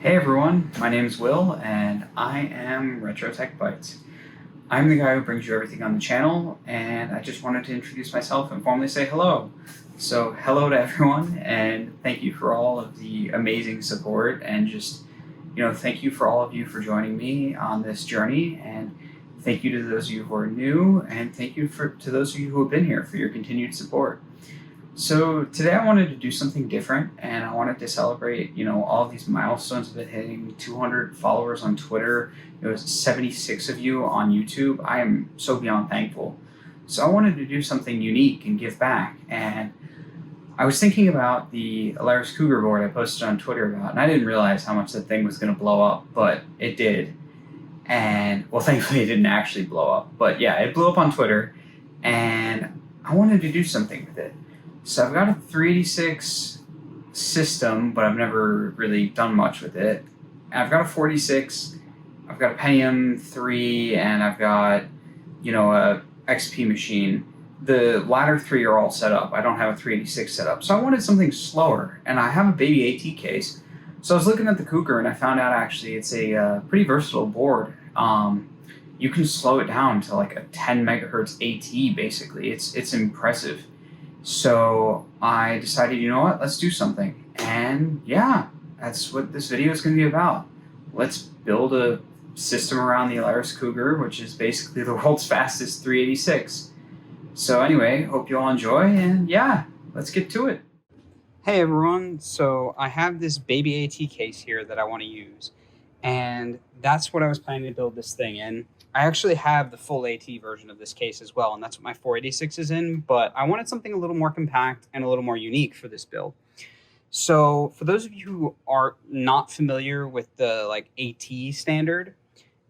Hey everyone, my name is Will and I am RetroTechBytes. I'm the guy who brings you everything on the channel, and I just wanted to introduce myself and formally say hello. So hello to everyone, and thank you for all of the amazing support, and just, thank you for all of you for joining me on this journey, and thank you to those of you who are new, and thank you to those of you who have been here for your continued support. So today I wanted to do something different, and I wanted to celebrate, all of these milestones of it hitting 200 followers on Twitter. It was 76 of you on YouTube. I am so beyond thankful. So I wanted to do something unique and give back. And I was thinking about the Alaris Cougar board I posted on Twitter about, and I didn't realize how much that thing was going to blow up, but it did. And, well, thankfully it didn't actually blow up. But yeah, it blew up on Twitter, and I wanted to do something with it. So I've got a 386 system, but I've never really done much with it. I've got a 46, I've got a Pentium 3, and I've got, a XP machine. The latter three are all set up. I don't have a 386 set up. So I wanted something slower, and I have a baby AT case. So I was looking at the Cougar, and I found out actually it's a pretty versatile board. You can slow it down to like a 10 megahertz AT, basically. It's impressive. So I decided, you know what, let's do something. And yeah, that's what this video is going to be about. Let's build a system around the Alaris Cougar, which is basically the world's fastest 386. So anyway, hope you all enjoy, and yeah, let's get to it. Hey everyone, so I have this baby AT case here that I want to use, and that's what I was planning to build this thing in. I actually have the full AT version of this case as well, and that's what my 486 is in, but I wanted something a little more compact and a little more unique for this build. So for those of you who are not familiar with the AT standard,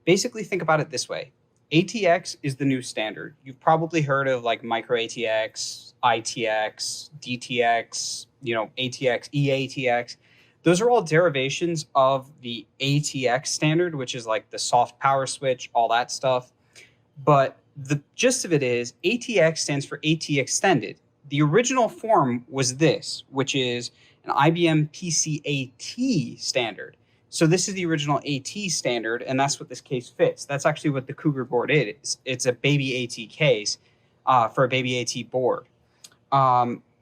basically think about it this way. ATX is the new standard. You've probably heard of micro ATX, ITX, DTX, ATX, EATX. Those are all derivations of the ATX standard, which is like the soft power switch, all that stuff. But the gist of it is ATX stands for AT extended. The original form was this, which is an IBM PCAT standard. So this is the original AT standard, and that's what this case fits. That's actually what the Cougar board is. It's a baby AT case for a baby AT board.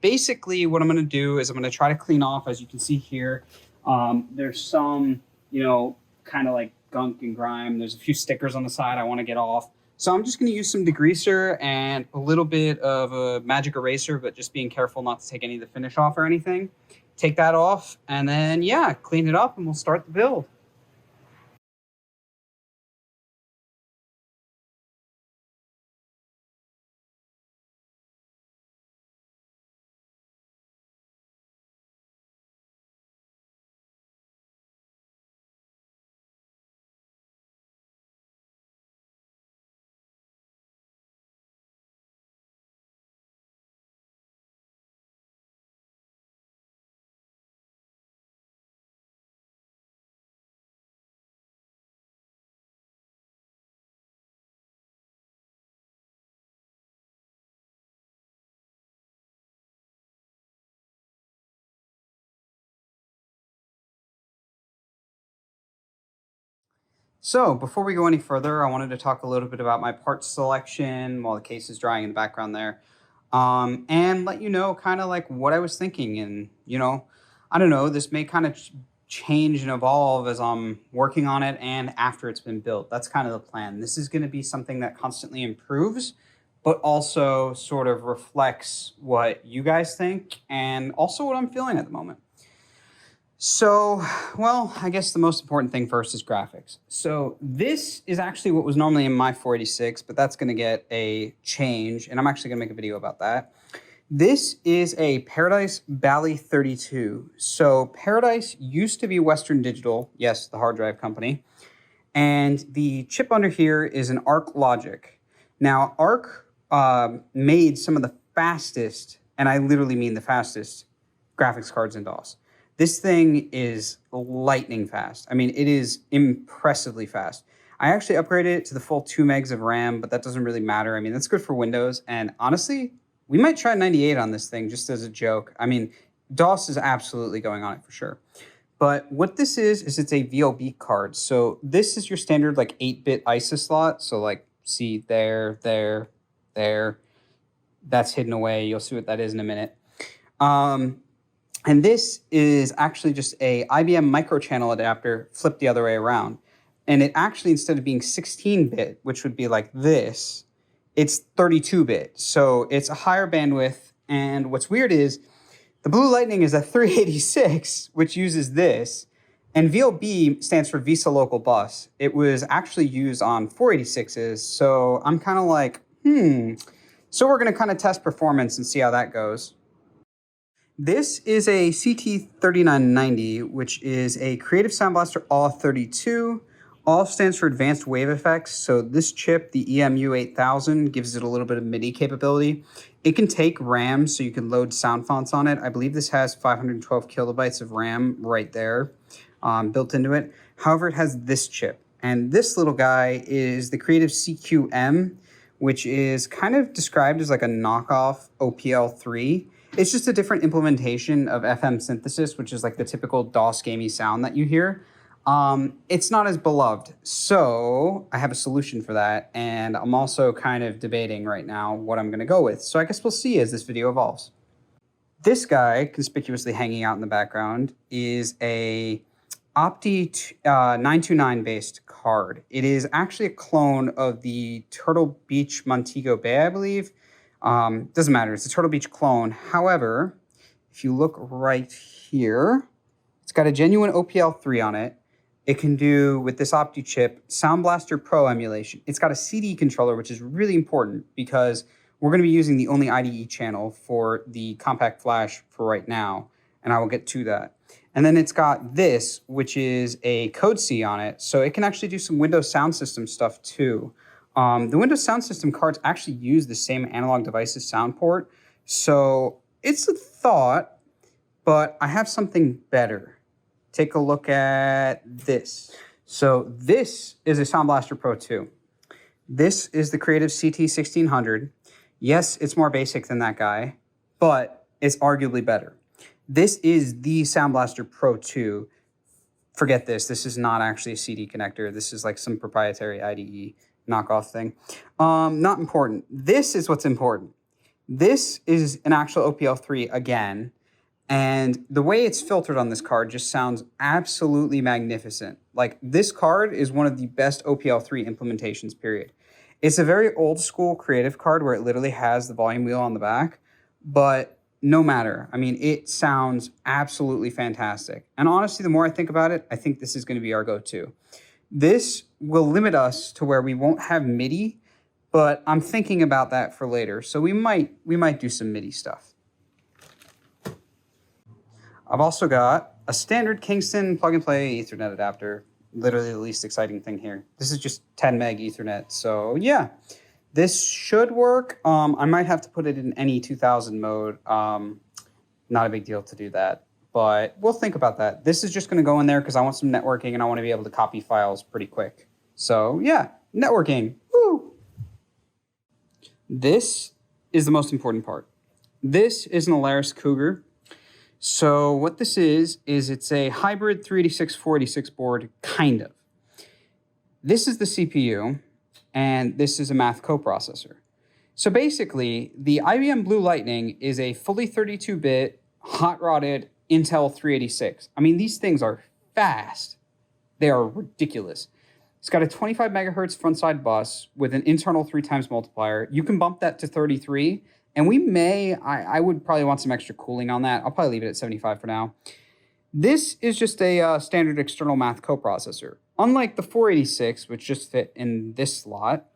Basically, what I'm going to do is I'm going to try to clean off, as you can see here. There's some, kind of like gunk and grime. There's a few stickers on the side I want to get off. So I'm just going to use some degreaser and a little bit of a magic eraser, but just being careful not to take any of the finish off or anything. Take that off, and then, yeah, clean it up, and we'll start the build. So before we go any further, I wanted to talk a little bit about my parts selection while the case is drying in the background there, and let you know kind of what I was thinking. And, I don't know, this may kind of change and evolve as I'm working on it and after it's been built. That's kind of the plan. This is going to be something that constantly improves, but also sort of reflects what you guys think and also what I'm feeling at the moment. So, well, I guess the most important thing first is graphics. So this is actually what was normally in my 486, but that's going to get a change, and I'm actually going to make a video about that. This is a Paradise Bally 32. So Paradise used to be Western Digital, yes, the hard drive company, and the chip under here is an Arc Logic. Now, Arc made some of the fastest, and I literally mean the fastest, graphics cards in DOS. This thing is lightning fast. I mean, it is impressively fast. I actually upgraded it to the full 2 megs of RAM, but that doesn't really matter. I mean, that's good for Windows. And honestly, we might try 98 on this thing just as a joke. I mean, DOS is absolutely going on it for sure. But what this is it's a VLB card. So this is your standard like 8-bit ISO slot. So like see there, there, there. That's hidden away. You'll see what that is in a minute. And this is actually just a IBM microchannel adapter flipped the other way around. And it actually, instead of being 16-bit, which would be like this, it's 32-bit. So it's a higher bandwidth. And what's weird is the Blue Lightning is a 386, which uses this. And VLB stands for Vesa Local Bus. It was actually used on 486s. So I'm kind of like, So we're going to kind of test performance and see how that goes. This is a CT3990, which is a Creative Sound Blaster AW32. AW stands for Advanced Wave Effects. So this chip, the EMU8000, gives it a little bit of MIDI capability. It can take RAM, so you can load sound fonts on it. I believe this has 512 kilobytes of RAM right there built into it. However, it has this chip. And this little guy is the Creative CQM, which is kind of described as like a knockoff OPL3. It's just a different implementation of FM synthesis, which is like the typical DOS gamey sound that you hear. It's not as beloved. So I have a solution for that. And I'm also kind of debating right now what I'm going to go with. So I guess we'll see as this video evolves. This guy, conspicuously hanging out in the background, is a Opti 929 based card. It is actually a clone of the Turtle Beach Montego Bay, I believe. Doesn't matter, it's a Turtle Beach clone. However, if you look right here, it's got a genuine OPL3 on it. It can do, with this Opti chip, Sound Blaster Pro emulation. It's got a CD controller, which is really important because we're going to be using the only IDE channel for the compact flash for right now, and I will get to that. And then it's got this, which is a Code C on it, so it can actually do some Windows Sound System stuff too. The Windows Sound System cards actually use the same Analog Devices sound port, so it's a thought, but I have something better. Take a look at this. So this is a Sound Blaster Pro 2. This is the Creative CT1600. Yes, it's more basic than that guy, but it's arguably better. This is the Sound Blaster Pro 2. Forget this. This is not actually a CD connector. This is like some proprietary IDE knockoff thing. Not important. This is what's important. This is an actual OPL3 again, and the way it's filtered on this card just sounds absolutely magnificent. Like, this card is one of the best OPL3 implementations, period. It's a very old school creative card where it literally has the volume wheel on the back, but no matter. I mean, it sounds absolutely fantastic. And honestly, the more I think about it, I think this is going to be our go-to. This will limit us to where we won't have MIDI, but I'm thinking about that for later. So we might do some MIDI stuff. I've also got a standard Kingston plug-and-play Ethernet adapter. Literally the least exciting thing here. This is just 10 meg Ethernet. So yeah, this should work. I might have to put it in NE 2000 mode. Not a big deal to do that, but we'll think about that. This is just going to go in there because I want some networking and I want to be able to copy files pretty quick. So yeah, networking. Woo! This is the most important part. This is an Alaris Cougar. So what this is it's a hybrid 386, 486 board, kind of. This is the CPU, and this is a math coprocessor. So basically, the IBM Blue Lightning is a fully 32-bit, hot-rodded Intel 386. I mean, these things are fast. They are ridiculous. It's got a 25 megahertz front-side bus with an internal 3x multiplier. You can bump that to 33, and we may, I would probably want some extra cooling on that. I'll probably leave it at 75 for now. This is just a standard external math coprocessor. Unlike the 486, which just fit in this slot,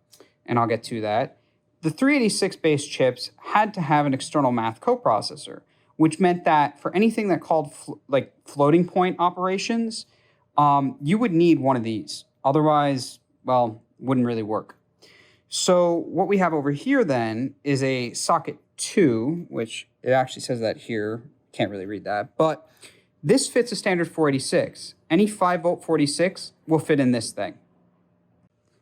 and I'll get to that, the 386-based chips had to have an external math coprocessor, which meant that for anything that called floating point operations, you would need one of these. Otherwise, well, wouldn't really work. So what we have over here then is a socket 2, which it actually says that here. Can't really read that, but this fits a standard 486. Any 5-volt 46 will fit in this thing.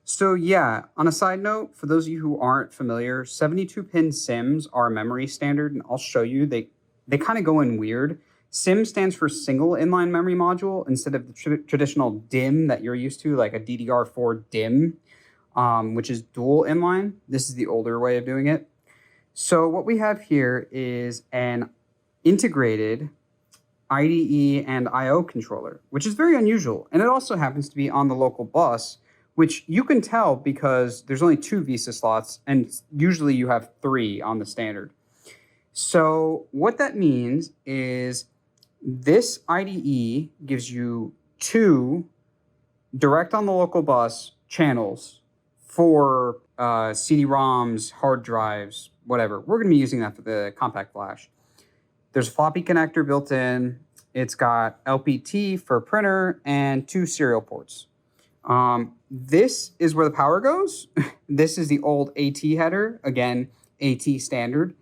So yeah, on a side note, for those of you who aren't familiar, 72-pin SIMMs are a memory standard, and I'll show you. They kind of go in weird. SIMM stands for single inline memory module instead of the traditional DIMM that you're used to, like a DDR4 DIMM, which is dual inline. This is the older way of doing it. So what we have here is an integrated IDE and I/O controller, which is very unusual. And it also happens to be on the local bus, which you can tell because there's only 2 Vesa slots, and usually you have 3 on the standard. So what that means is this IDE gives you 2 direct on the local bus channels for CD-ROMs, hard drives, whatever. We're going to be using that for the compact flash. There's a floppy connector built in. It's got LPT for printer and 2 serial ports. This is where the power goes. This is the old AT header. Again, AT standard.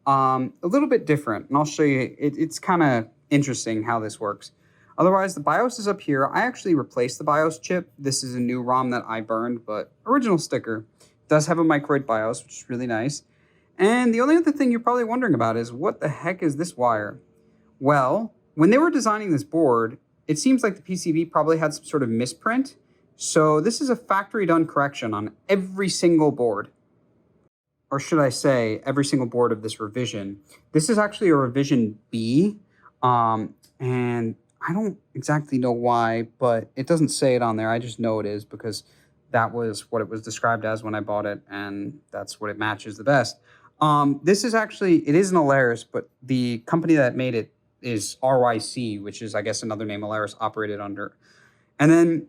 A little bit different, and I'll show you. It's kind of interesting how this works. Otherwise, the BIOS is up here. I actually replaced the BIOS chip. This is a new ROM that I burned, but original sticker. It does have a microID BIOS, which is really nice. And the only other thing you're probably wondering about is, what the heck is this wire? Well, when they were designing this board, it seems like the PCB probably had some sort of misprint. So this is a factory done correction on every single board. Or should I say, every single board of this revision. This is actually a revision B, and I don't exactly know why, but it doesn't say it on there. I just know it is because that was what it was described as when I bought it, and that's what it matches the best. This is actually, it is an Alaris, but the company that made it is RYC, which is, I guess, another name Alaris operated under. And then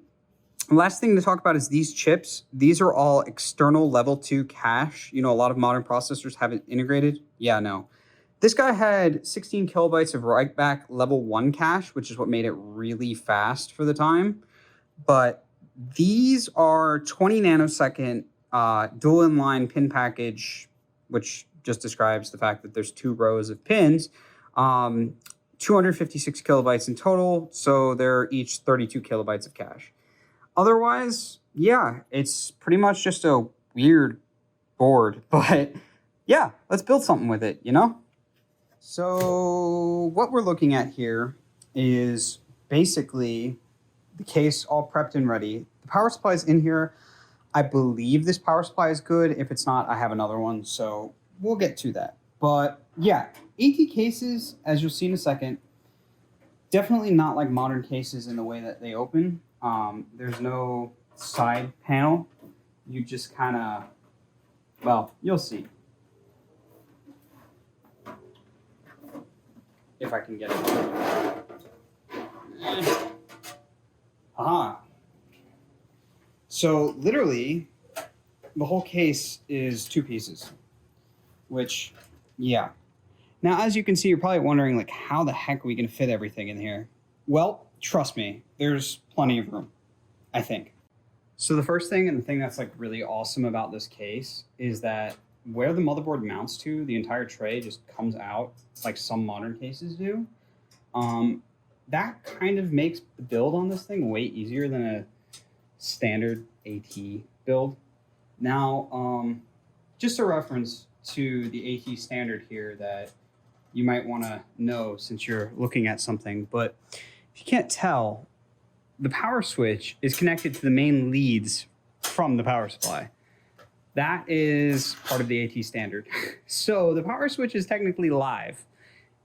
last thing to talk about is these chips. These are all external level 2 cache. You know, a lot of modern processors have it integrated. Yeah, no. This guy had 16 kilobytes of write-back level 1 cache, which is what made it really fast for the time. But these are 20 nanosecond dual inline pin package, which just describes the fact that there's 2 rows of pins. 256 kilobytes in total, so they're each 32 kilobytes of cache. Otherwise, yeah, it's pretty much just a weird board, but yeah, let's build something with it, you know? So what we're looking at here is basically the case all prepped and ready. The power supply is in here. I believe this power supply is good. If it's not, I have another one, so we'll get to that. But yeah, AT cases, as you'll see in a second, definitely not like modern cases in the way that they open. There's no side panel. You just kind of, well, you'll see. If I can get it. Aha. So literally, the whole case is 2 pieces, which, yeah. Now, as you can see, you're probably wondering, like, how the heck are we going to fit everything in here? Well, trust me, there's plenty of room, I think. So the first thing, and the thing that's like really awesome about this case, is that where the motherboard mounts to, the entire tray just comes out like some modern cases do. That kind of makes the build on this thing way easier than a standard AT build. Now, just a reference to the AT standard here that you might want to know since you're looking at something, but if you can't tell, the power switch is connected to the main leads from the power supply. That is part of the AT standard. So the power switch is technically live,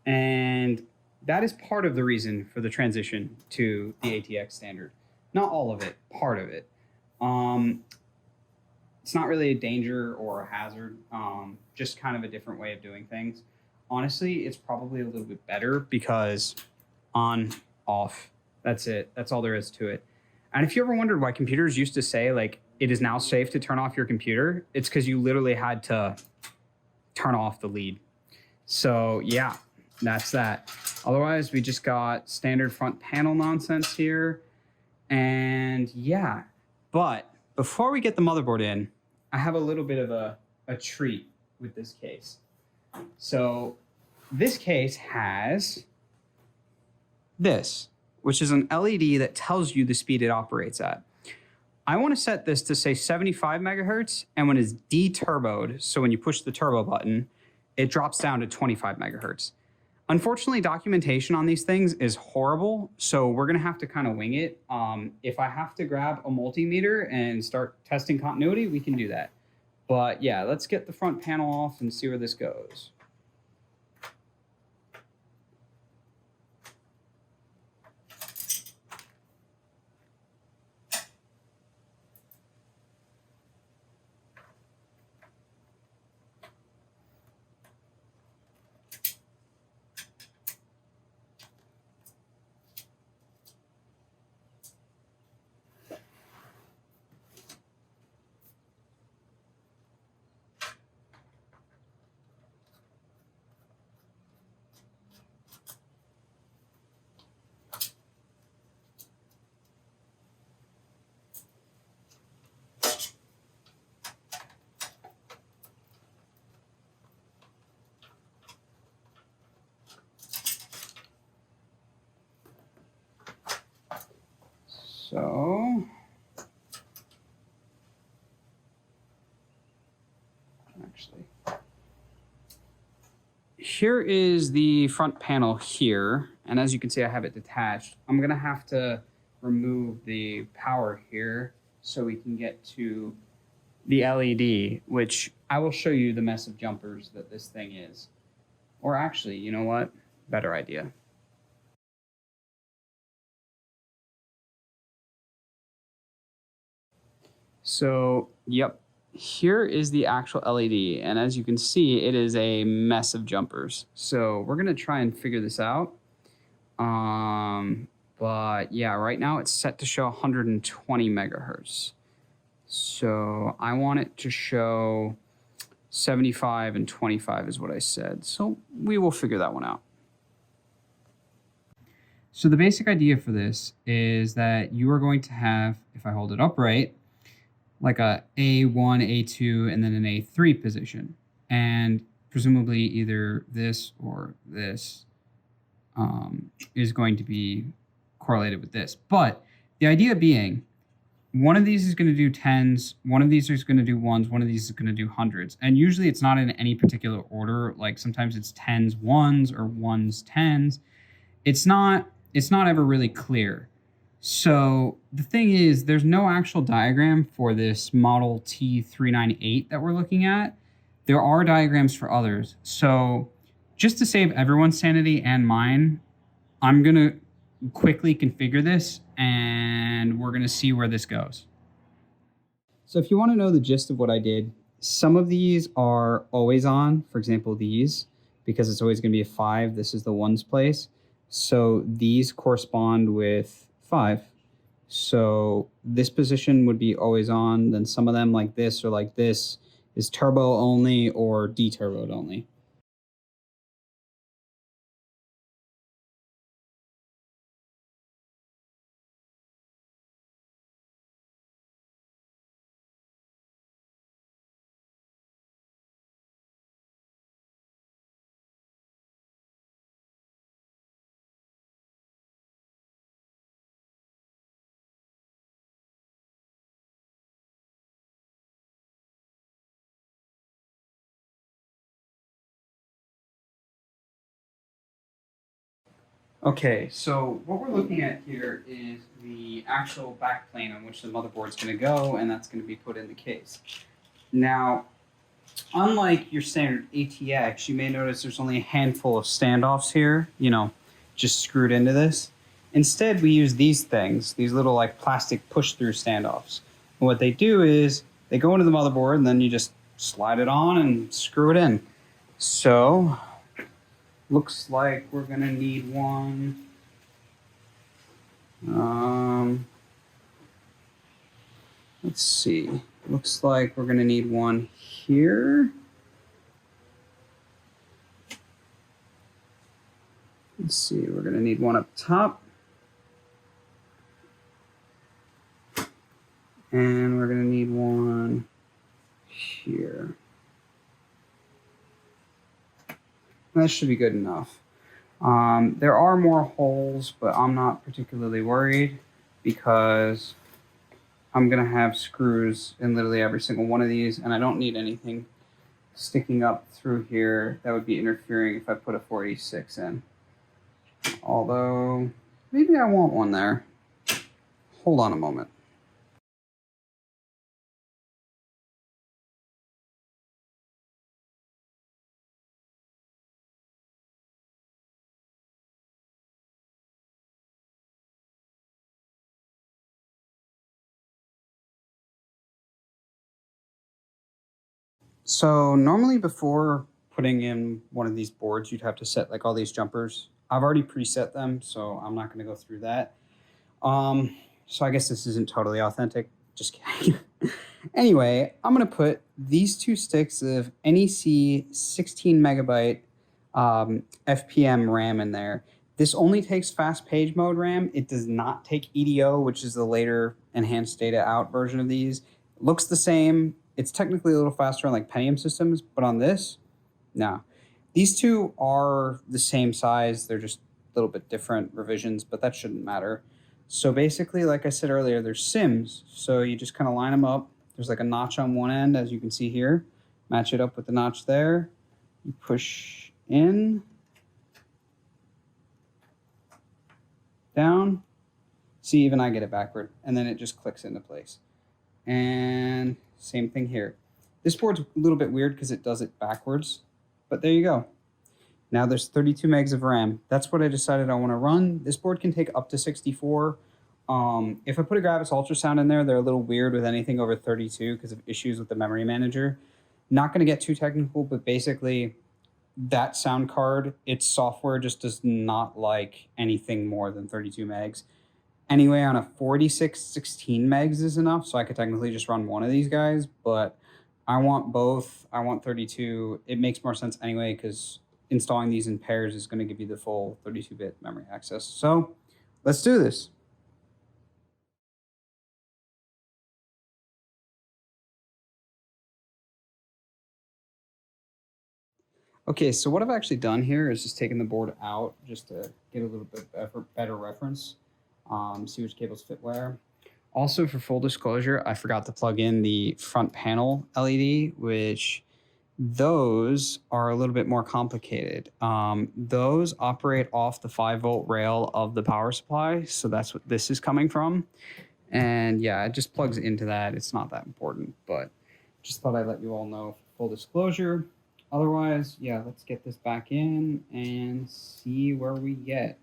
and that is part of the reason for the transition to the ATX standard. Not all of it, part of it. It's not really a danger or a hazard, just kind of a different way of doing things. Honestly, it's probably a little bit better because on, off, that's it. That's all there is to it. And if you ever wondered why computers used to say, like, it is now safe to turn off your computer, it's because you literally had to turn off the lead. So yeah, that's that. Otherwise, we just got standard front panel nonsense here. And yeah, but before we get the motherboard in, I have a little bit of a treat with this case. So this case has this, which is an LED that tells you the speed it operates at. I want to set this to say 75 megahertz, and when it's deturboed, so when you push the turbo button, it drops down to 25 megahertz. Unfortunately, documentation on these things is horrible, so we're going to have to kind of wing it. If I have to grab a multimeter and start testing continuity, we can do that. But yeah, let's get the front panel off and see where this goes. So, actually, here is the front panel here. And as you can see, I have it detached. I'm going to have to remove the power here so we can get to the LED, which I will show you the mess of jumpers that this thing is. Or actually, you know what? Better idea. So, yep, here is the actual LED. And as you can see, it is a mess of jumpers. So we're going to try and figure this out. But yeah, right now it's set to show 120 megahertz. So I want it to show 75 and 25 is what I said. So we will figure that one out. So the basic idea for this is that you are going to have, if I hold it upright, like a A1, A2, and then an A3 position. And presumably either this or this is going to be correlated with this. But the idea being, one of these is going to do tens, one of these is going to do ones, one of these is going to do hundreds. And usually it's not in any particular order. Like sometimes it's tens, ones, or ones, tens. It's not ever really clear. So the thing is, there's no actual diagram for this Model T398 that we're looking at. There are diagrams for others. So just to save everyone's sanity and mine, I'm going to quickly configure this and we're going to see where this goes. So if you want to know the gist of what I did, some of these are always on. For example, these, because it's always going to be a 5. This is the ones place. So these correspond with 5. So this position would be always on. Then some of them like this or like this is turbo only or deturboed only. Okay, so what we're looking at here is the actual backplane on which the motherboard is going to go, and that's going to be put in the case. Now, unlike your standard ATX, you may notice there's only a handful of standoffs here, you know, just screwed into this. Instead, we use these things, these little like plastic push-through standoffs. And what they do is they go into the motherboard, and then you just slide it on and screw it in. So looks like we're gonna need one. Let's see. Looks like we're gonna need one here. Let's see. We're gonna need one up top, and we're gonna need one here. That should be good enough. There are more holes, but I'm not particularly worried because I'm going to have screws in literally every single one of these, and I don't need anything sticking up through here that would be interfering if I put a 486 in. Although, maybe I want one there. Hold on a moment. So normally before putting in one of these boards, you'd have to set like all these jumpers. I've already preset them, so I'm not going to go through that. So I guess this isn't totally authentic. Just kidding. Anyway, I'm going to put these two sticks of NEC 16 megabyte FPM RAM in there. This only takes fast page mode RAM. It does not take EDO, which is the later enhanced data out version of these. It looks the same. It's technically a little faster on like Pentium systems, but on this, no. These two are the same size. They're just a little bit different revisions, but that shouldn't matter. So basically, like I said earlier, there's SIMMs. So you just kind of line them up. There's like a notch on one end, as you can see here. Match it up with the notch there. You push in, down. See, even I get it backward. And then it just clicks into place. And same thing here. This board's a little bit weird because it does it backwards. But there you go. Now there's 32 megs of RAM. That's what I decided I want to run. This board can take up to 64. If I put a Gravis ultrasound in there, they're a little weird with anything over 32 because of issues with the memory manager. Not going to get too technical, but basically that sound card, its software just does not like anything more than 32 megs. Anyway, on a 46, 16 megs is enough, so I could technically just run one of these guys, but I want both. I want 32. It makes more sense anyway because installing these in pairs is going to give you the full 32-bit memory access. So let's do this. Okay, so what I've actually done here is just taken the board out just to get a little bit better reference, see which cables fit where. Also, for full disclosure, I forgot to plug in the front panel LED, which those are a little bit more complicated. Those operate off the 5-volt rail of the power supply, so that's what this is coming from. And yeah, it just plugs into that. It's not that important, but just thought I'd let you all know for full disclosure. Otherwise, yeah, let's get this back in and see where we get.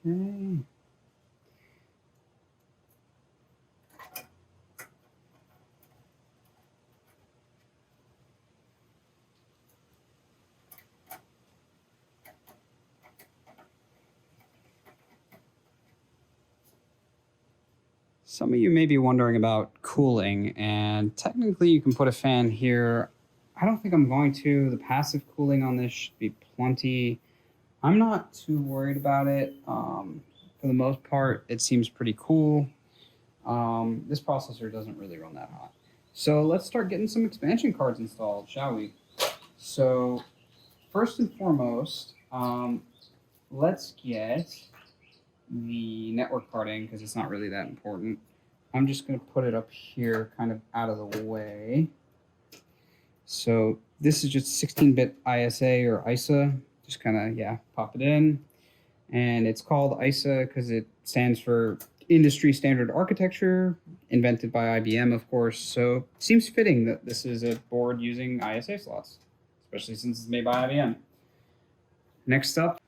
Okay. Some of you may be wondering about cooling, and technically you can put a fan here. I don't think I'm going to. The passive cooling on this should be plenty. I'm not too worried about it. For the most part, it seems pretty cool. This processor doesn't really run that hot. So let's start getting some expansion cards installed, shall we? So first and foremost, let's get the network card in because it's not really that important. I'm just going to put it up here kind of out of the way. So this is just 16-bit ISA or ISA. Just kind of, yeah, pop it in. And it's called ISA because it stands for Industry Standard Architecture, invented by IBM, of course. So it seems fitting that this is a board using ISA slots, especially since it's made by IBM. Next up,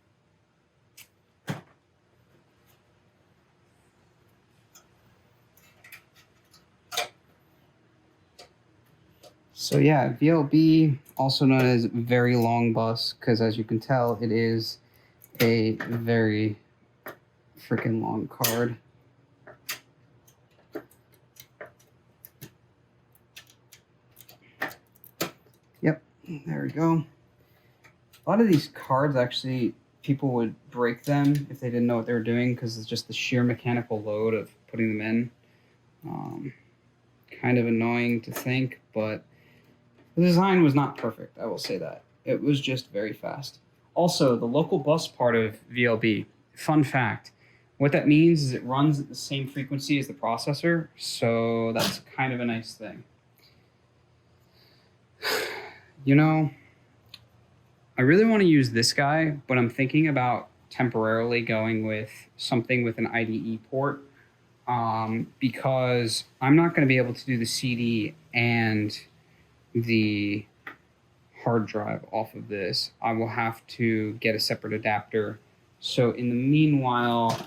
so yeah, VLB, also known as very long bus, because as you can tell, it is a very freaking long card. Yep, there we go. A lot of these cards, actually, people would break them if they didn't know what they were doing, because it's just the sheer mechanical load of putting them in. Kind of annoying to think, but the design was not perfect, I will say that. It was just very fast. Also, the local bus part of VLB, fun fact, what that means is it runs at the same frequency as the processor, so that's kind of a nice thing. You know, I really want to use this guy, but I'm thinking about temporarily going with something with an IDE port, because I'm not going to be able to do the CD and the hard drive off of this. I will have to get a separate adapter. So in the meanwhile,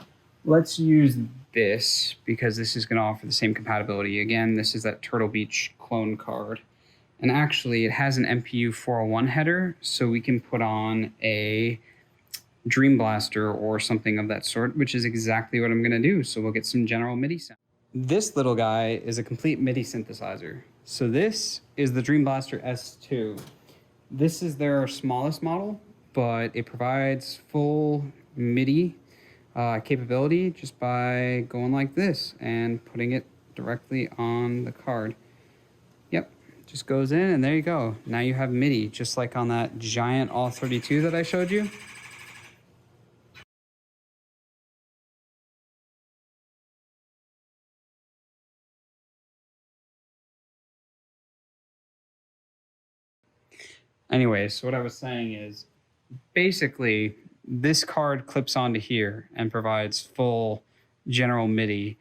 let's use this because this is going to offer the same compatibility. Again, this is that Turtle Beach clone card. And actually, it has an MPU 401 header, so we can put on a Dreambaster or something of that sort, which is exactly what I'm going to do. So we'll get some general MIDI sound. This little guy is a complete MIDI synthesizer. So this is the Dreambaster S2. This is their smallest model, but it provides full MIDI capability just by going like this and putting it directly on the card. Yep, just goes in and there you go. Now you have MIDI, just like on that giant All-32 that I showed you. Anyway, so what I was saying is basically this card clips onto here and provides full general MIDI.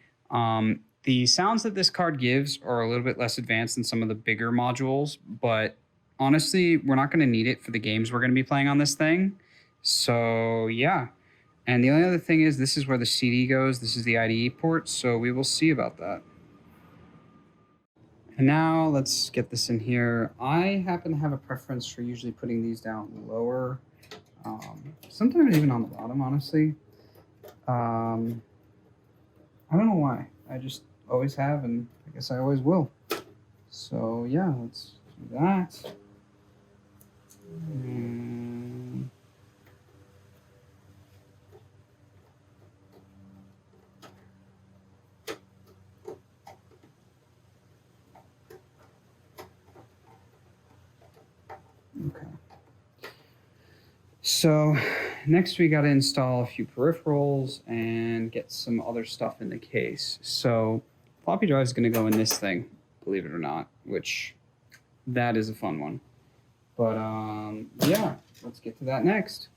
The sounds that this card gives are a little bit less advanced than some of the bigger modules, but honestly, we're not going to need it for the games we're going to be playing on this thing. So yeah. And the only other thing is this is where the CD goes. This is the IDE port, so we will see about that. And now let's get this in here. I happen to have a preference for usually putting these down lower, sometimes even on the bottom, honestly. I don't know why. I just always have, and I guess I always will. So yeah, let's do that. Okay. So next we got to install a few peripherals and get some other stuff in the case. So floppy drive is going to go in this thing, believe it or not, which that is a fun one. But yeah, let's get to that next.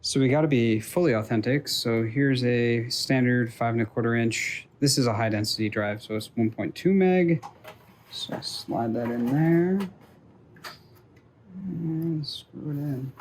So we got to be fully authentic. So here's a standard 5 1/4 inch. This is a high density drive, so it's 1.2 meg. So slide that in there and screw it in.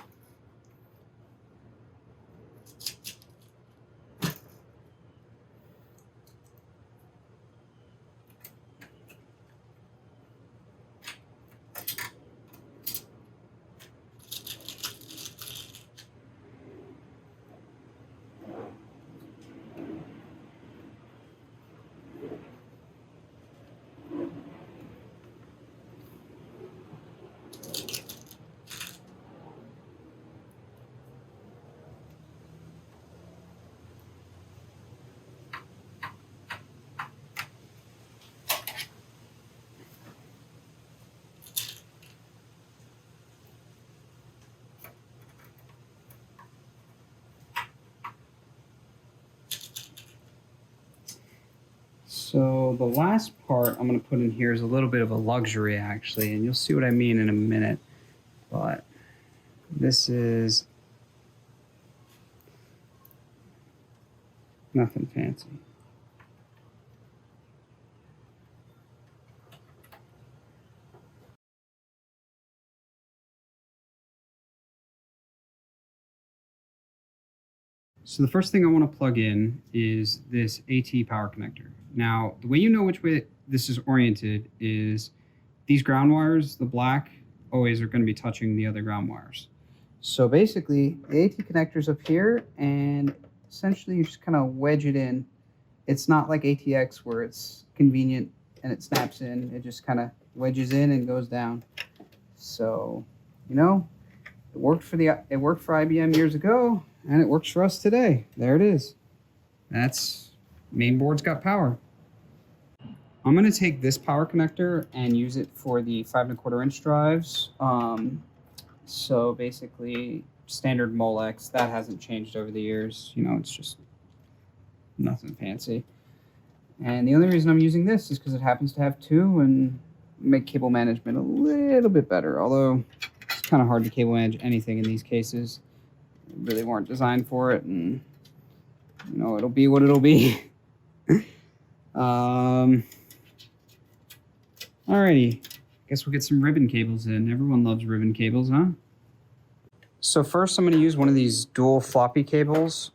So the last part I'm going to put in here is a little bit of a luxury, actually, and you'll see what I mean in a minute. But this is nothing fancy. So the first thing I want to plug in is this AT power connector. Now, the way you know which way this is oriented is these ground wires, the black, always are going to be touching the other ground wires. So basically, the AT connector's up here, and essentially you just kind of wedge it in. It's not like ATX where it's convenient and it snaps in. It just kind of wedges in and goes down. So, you know, it worked for IBM years ago, and it works for us today. There it is. That's mainboard's got power. I'm going to take this power connector and use it for the 5¼ inch drives. So basically, standard Molex, that hasn't changed over the years. You know, it's just nothing fancy. And the only reason I'm using this is because it happens to have two and make cable management a little bit better. Although it's kind of hard to cable manage anything in these cases. They really weren't designed for it, and you know, it'll be what it'll be. Alrighty, guess we'll get some ribbon cables in. Everyone loves ribbon cables, huh? So first I'm going to use one of these dual floppy cables.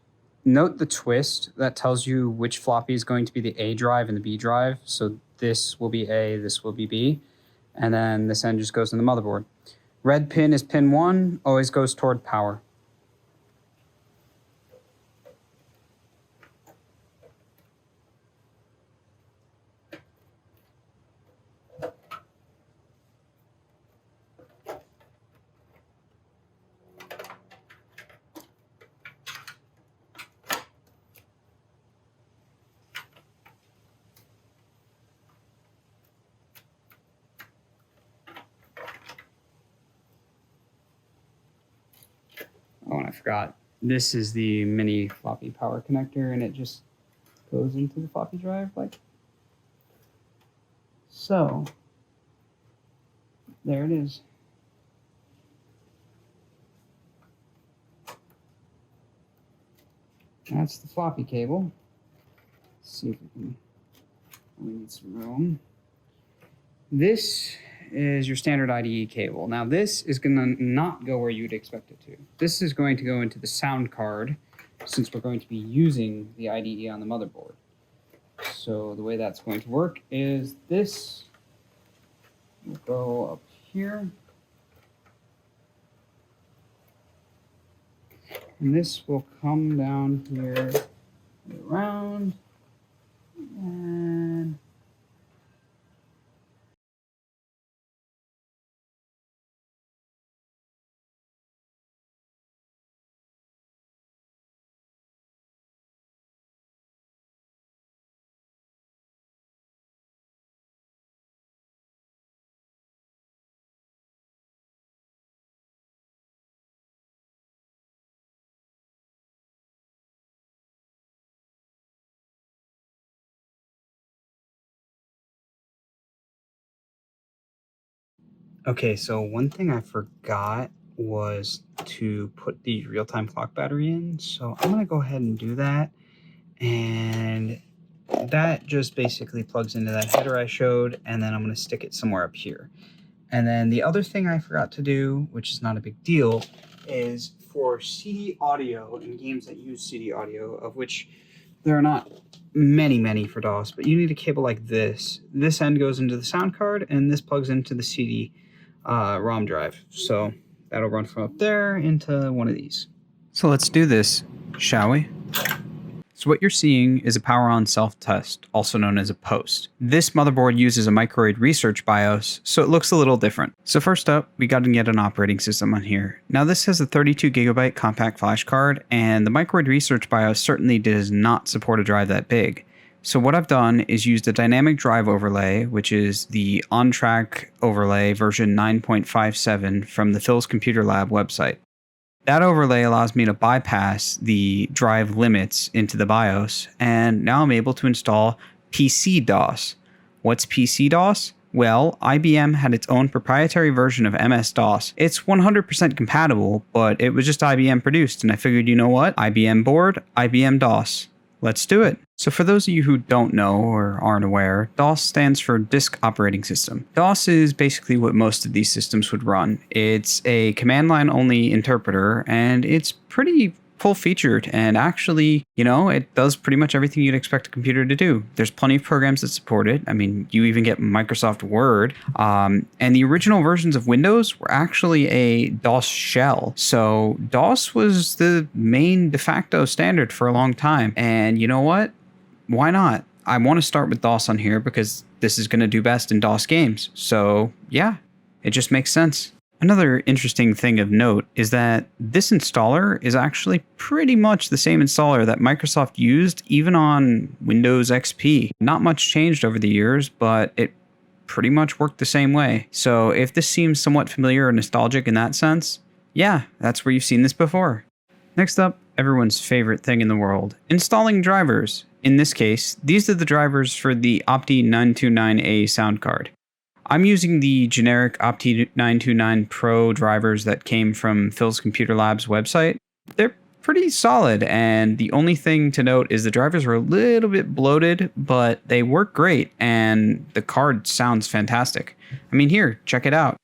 Note the twist that tells you which floppy is going to be the A drive and the B drive. So this will be A, this will be B, and then this end just goes in the motherboard. Red pin is pin 1, always goes toward power. Oh, and I forgot. This is the mini floppy power connector, and it just goes into the floppy drive like so. There it is. That's the floppy cable. Let's see if we need some room. This is your standard IDE cable. Now this is going to not go where you'd expect it to. This is going to go into the sound card since we're going to be using the IDE on the motherboard. So the way that's going to work is this will go up here. And this will come down here around and okay, so one thing I forgot was to put the real-time clock battery in. So I'm gonna go ahead and do that. And that just basically plugs into that header I showed, and then I'm gonna stick it somewhere up here. And then the other thing I forgot to do, which is not a big deal, is for CD audio and games that use CD audio, of which there are not many for DOS, but you need a cable like this. This end goes into the sound card, and this plugs into the CD ROM drive. So that'll run from up there into one of these. So let's do this, shall we? So what you're seeing is a power on self-test, also known as a post. This motherboard uses a microarray research BIOS, so it looks a little different. So first up, we got to get an operating system on here. Now this has a 32GB compact flash card, and the microarray research BIOS certainly does not support a drive that big. So what I've done is used a dynamic drive overlay, which is the on-track overlay version 9.57 from the Phil's Computer Lab website. That overlay allows me to bypass the drive limits into the BIOS, and now I'm able to install PC-DOS. What's PC-DOS? Well, IBM had its own proprietary version of MS-DOS. It's 100% compatible, but it was just IBM produced, and I figured, you know what? IBM board, IBM DOS. Let's do it. So for those of you who don't know or aren't aware, DOS stands for Disk Operating System. DOS is basically what most of these systems would run. It's a command line only interpreter, and it's pretty full-featured, and actually, you know, it does pretty much everything you'd expect a computer to do. There's plenty of programs that support it. I mean, you even get Microsoft Word, and the original versions of Windows were actually a DOS shell. So DOS was the main de facto standard for a long time, and you know what? why not? I want to start with DOS on here because this is going to do best in DOS games. So yeah, it just makes sense. Another interesting thing of note is that this installer is actually pretty much the same installer that Microsoft used even on Windows XP. Not much changed over the years, but it pretty much worked the same way. So if this seems somewhat familiar or nostalgic in that sense, yeah, that's where you've seen this before. Next up, everyone's favorite thing in the world, installing drivers. In this case, these are the drivers for the Opti 929A sound card. I'm using the generic Opti 929 Pro drivers that came from Phil's Computer Lab's website. They're pretty solid, and the only thing to note is the drivers are a little bit bloated, but they work great, and the card sounds fantastic. I mean, here, check it out.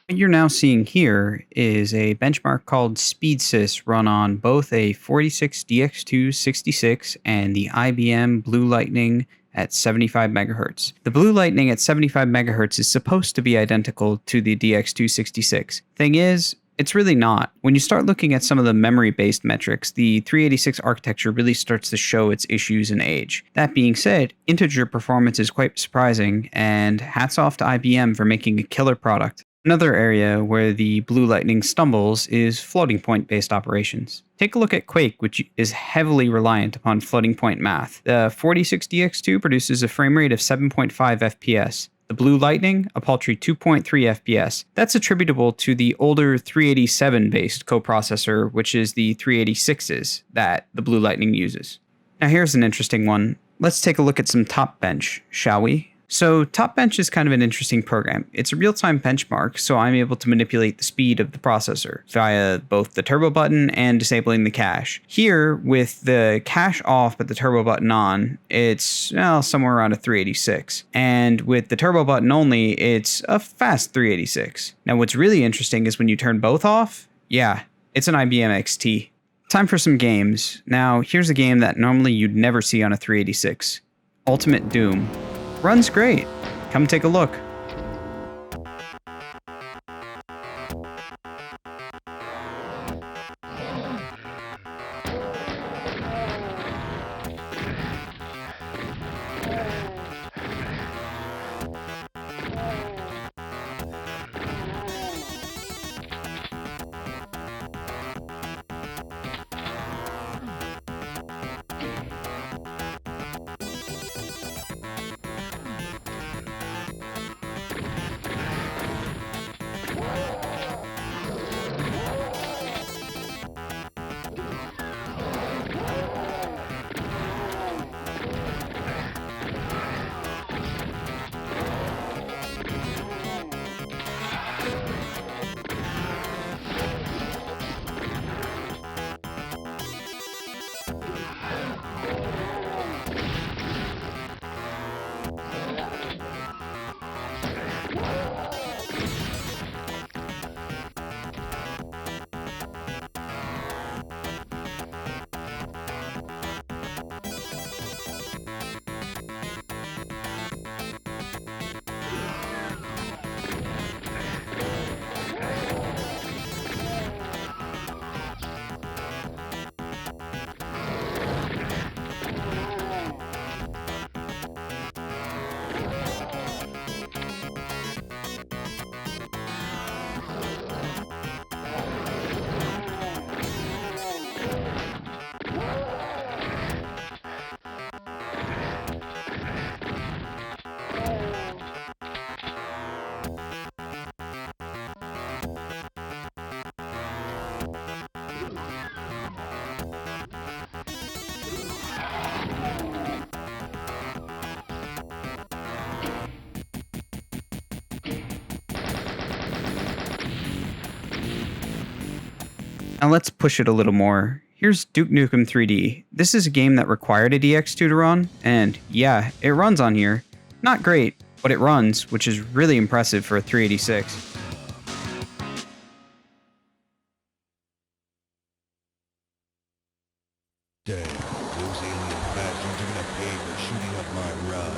What you're now seeing here is a benchmark called SpeedSys run on both a 46DX266 and the IBM Blue Lightning at 75 MHz. The Blue Lightning at 75 MHz is supposed to be identical to the DX266. Thing is, it's really not. When you start looking at some of the memory-based metrics, the 386 architecture really starts to show its issues and age. That being said, integer performance is quite surprising, and hats off to IBM for making a killer product. Another area where the Blue Lightning stumbles is floating point based operations. Take a look at Quake, which is heavily reliant upon floating point math. The 46DX2 produces a frame rate of 7.5 FPS. The Blue Lightning, a paltry 2.3 FPS. That's attributable to the older 387 based coprocessor, which is the 386s that the Blue Lightning uses. Now here's an interesting one. Let's take a look at some Top Bench, shall we? So Top Bench is kind of an interesting program. It's a real-time benchmark, so I'm able to manipulate the speed of the processor via both the turbo button and disabling the cache. Here, with the cache off but the turbo button on, it's somewhere around a 386. And with the turbo button only, it's a fast 386. Now what's really interesting is when you turn both off, yeah, it's an IBM XT. Time for some games. Now here's a game that normally you'd never see on a 386. Ultimate Doom. Runs great. Come take a look. Now let's push it a little more. Here's Duke Nukem 3D. This is a game that required a DX2 to run, and yeah, it runs on here. Not great, but it runs, which is really impressive for a 386. Damn, those alien bastards are gonna pay for shooting up my ride.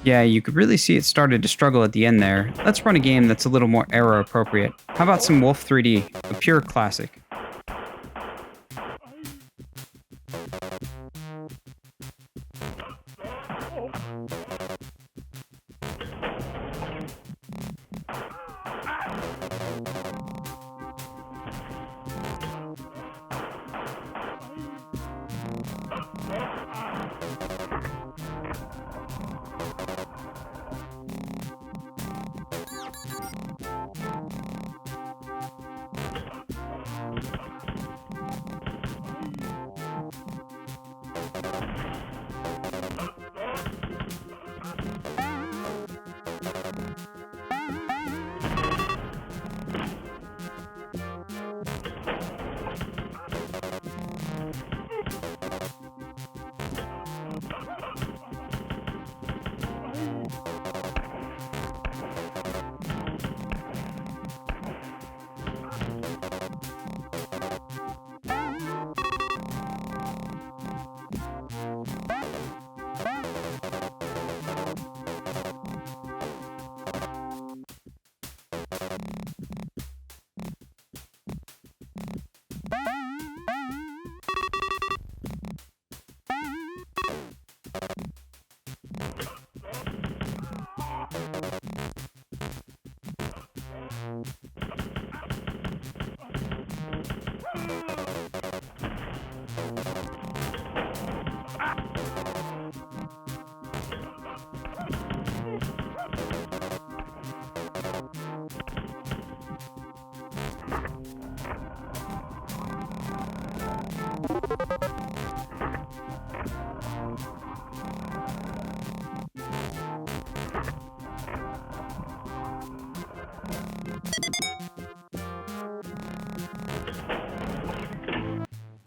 Yeah, you could really see it started to struggle at the end there. Let's run a game that's a little more era appropriate. How about some Wolf 3D, a pure classic?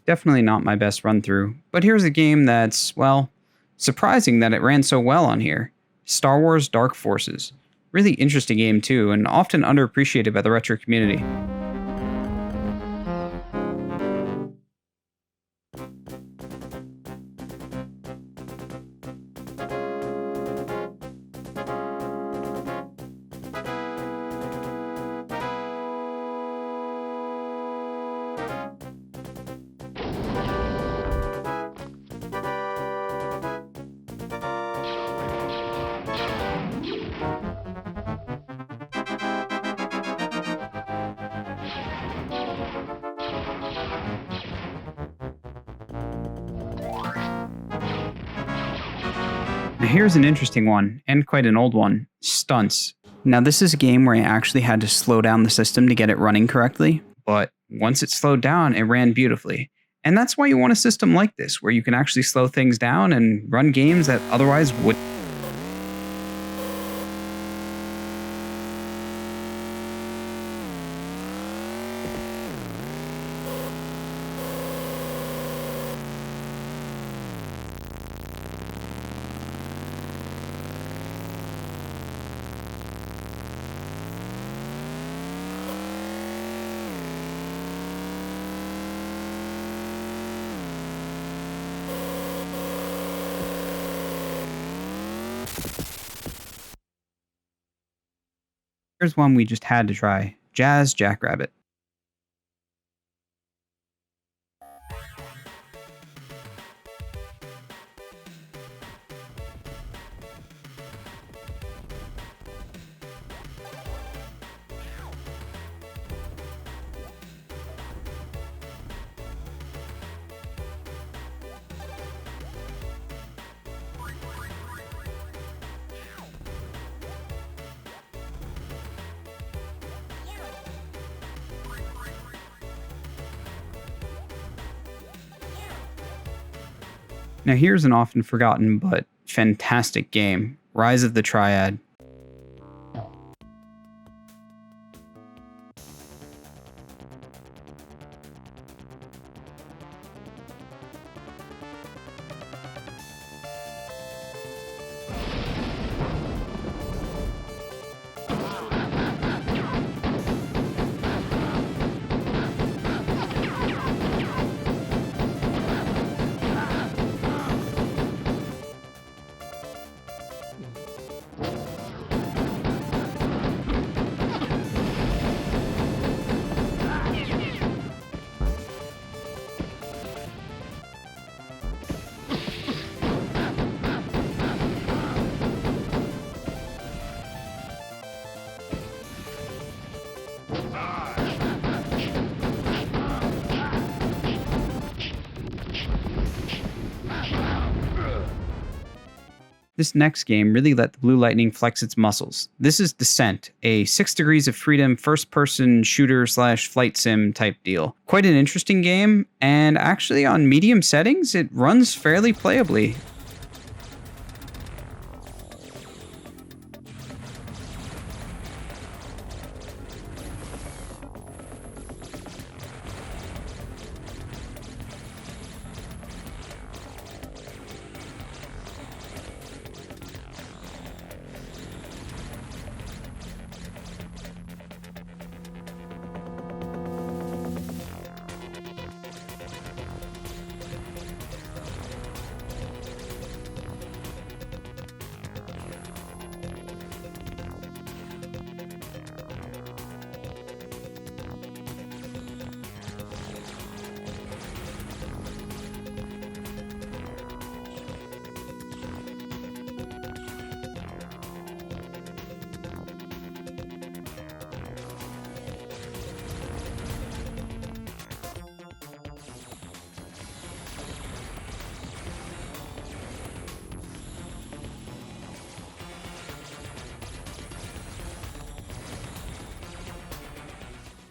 Definitely not my best run through, but here's a game that's, well, surprising that it ran so well on here. Star Wars Dark Forces. Really interesting game too, and often underappreciated by the retro community. Now here's an interesting one, and quite an old one, Stunts. Now this is a game where I actually had to slow down the system to get it running correctly, but once it slowed down, it ran beautifully. And that's why you want a system like this, where you can actually slow things down and run games that otherwise wouldn't. Here's one we just had to try, Jazz Jackrabbit. Now here's an often forgotten but fantastic game, Rise of the Triad. This next game really let the Blue Lightning flex its muscles. This is Descent, a 6 Degrees of Freedom first-person shooter/flight sim type deal. Quite an interesting game, and actually on medium settings, it runs fairly playably.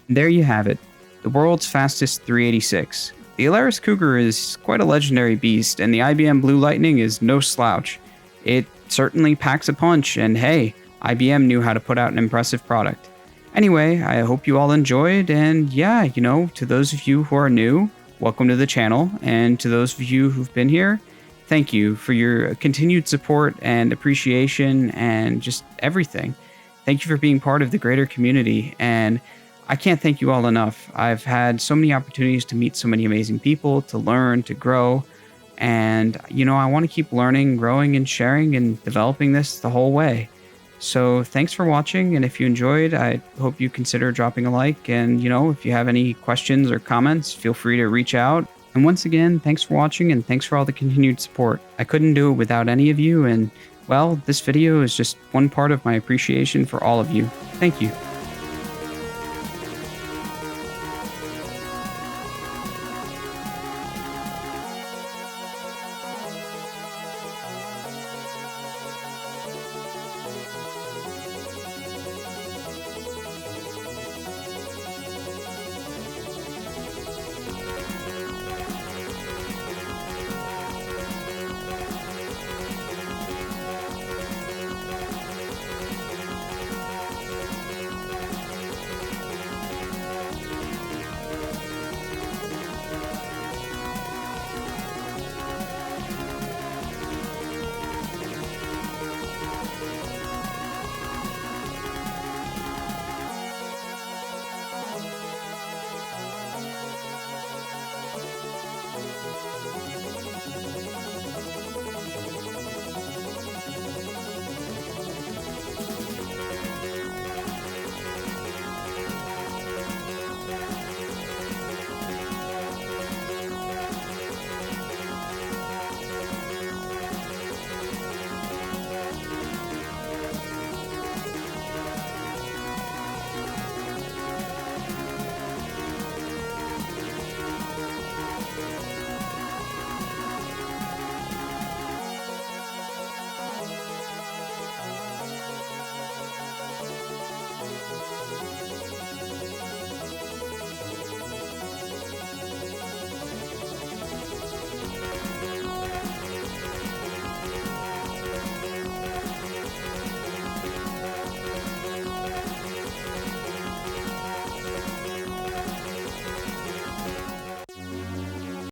There you have it, the world's fastest 386. The Alaris Cougar is quite a legendary beast, and the IBM Blue Lightning is no slouch. It certainly packs a punch, and hey, IBM knew how to put out an impressive product. Anyway, I hope you all enjoyed, and yeah, to those of you who are new, welcome to the channel, and to those of you who've been here, thank you for your continued support and appreciation and just everything. Thank you for being part of the greater community, and I can't thank you all enough. I've had so many opportunities to meet so many amazing people, to learn, to grow, and I want to keep learning, growing, and sharing and developing this the whole way. So thanks for watching, and if you enjoyed, I hope you consider dropping a like, and if you have any questions or comments, feel free to reach out. And once again, thanks for watching, and thanks for all the continued support. I couldn't do it without any of you, and well, this video is just one part of my appreciation for all of you. Thank you.